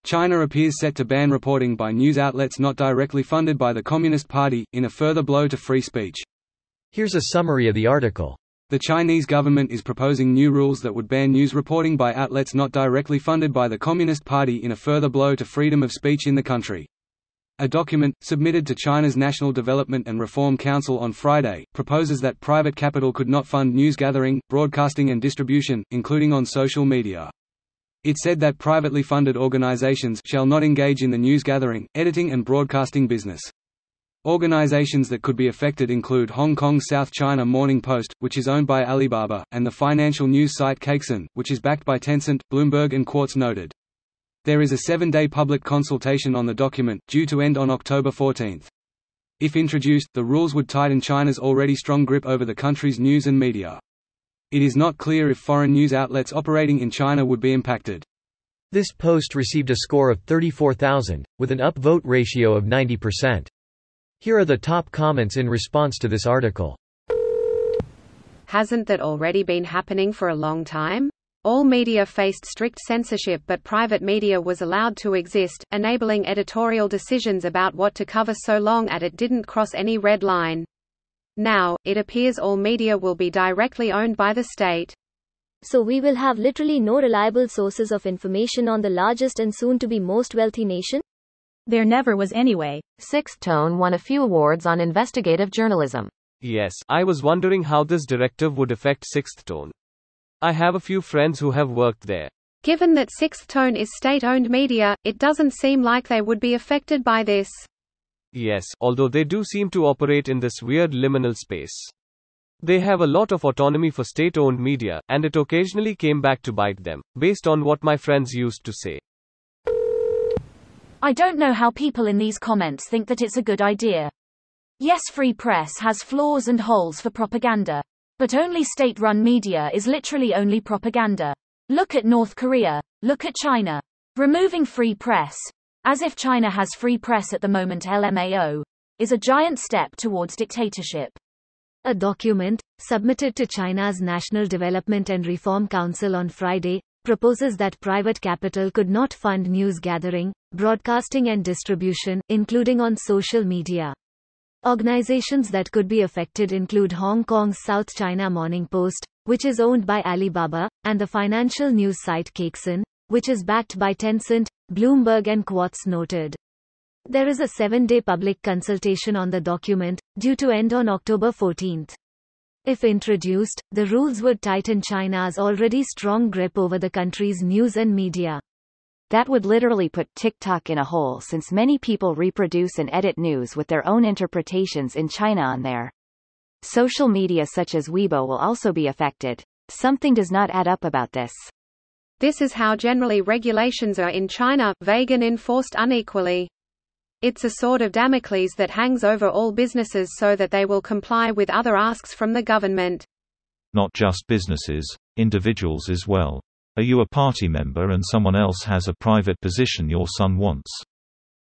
China appears set to ban reporting by news outlets not directly funded by the Communist Party, in a further blow to free speech. Here's a summary of the article. The Chinese government is proposing new rules that would ban news reporting by outlets not directly funded by the Communist Party in a further blow to freedom of speech in the country. A document, submitted to China's National Development and Reform Council on Friday, proposes that private capital could not fund news gathering, broadcasting and distribution, including on social media. It said that privately funded organizations shall not engage in the news gathering, editing and broadcasting business. Organizations that could be affected include Hong Kong's South China Morning Post, which is owned by Alibaba, and the financial news site Caixin, which is backed by Tencent, Bloomberg and Quartz noted. There is a 7-day public consultation on the document, due to end on October 14. If introduced, the rules would tighten China's already strong grip over the country's news and media. It is not clear if foreign news outlets operating in China would be impacted. This post received a score of 34,000, with an upvote ratio of 90%. Here are the top comments in response to this article. Hasn't that already been happening for a long time? All media faced strict censorship, but private media was allowed to exist, enabling editorial decisions about what to cover so long as it didn't cross any red line. Now, it appears all media will be directly owned by the state. So we will have literally no reliable sources of information on the largest and soon-to-be most wealthy nation? There never was anyway. Sixth Tone won a few awards on investigative journalism. Yes, I was wondering how this directive would affect Sixth Tone. I have a few friends who have worked there. Given that Sixth Tone is state-owned media, it doesn't seem like they would be affected by this. Yes, although they do seem to operate in this weird liminal space. They have a lot of autonomy for state-owned media, and it occasionally came back to bite them, based on what my friends used to say. I don't know how people in these comments think that it's a good idea. Yes, free press has flaws and holes for propaganda. But only state-run media is literally only propaganda. Look at North Korea. Look at China. Removing free press, as if China has free press at the moment LMAO, is a giant step towards dictatorship. A document, submitted to China's National Development and Reform Council on Friday, proposes that private capital could not fund news gathering, broadcasting and distribution, including on social media. Organizations that could be affected include Hong Kong's South China Morning Post, which is owned by Alibaba, and the financial news site Caixin, which is backed by Tencent, Bloomberg and Quartz noted. There is a 7-day public consultation on the document, due to end on October 14. If introduced, the rules would tighten China's already strong grip over the country's news and media. That would literally put TikTok in a hole, since many people reproduce and edit news with their own interpretations in China on there. Social media such as Weibo will also be affected. Something does not add up about this. This is how generally regulations are in China, vague and enforced unequally. It's a sword of Damocles that hangs over all businesses so that they will comply with other asks from the government. Not just businesses, individuals as well. Are you a party member and someone else has a private position your son wants?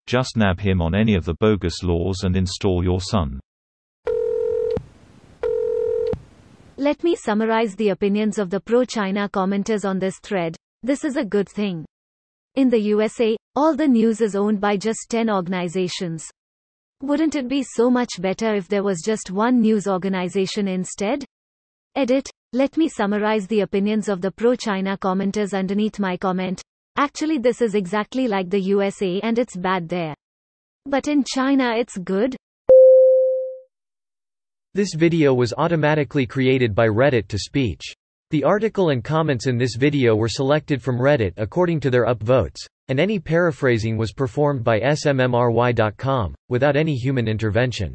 Just nab him on any of the bogus laws and install your son. Let me summarize the opinions of the pro-China commenters on this thread. This is a good thing. In the USA, all the news is owned by just 10 organizations. Wouldn't it be so much better if there was just one news organization instead? Edit. Let me summarize the opinions of the pro-China commenters underneath my comment. Actually, this is exactly like the USA and it's bad there. But in China it's good. This video was automatically created by Reddit to speech. The article and comments in this video were selected from Reddit according to their upvotes, and any paraphrasing was performed by smmry.com, without any human intervention.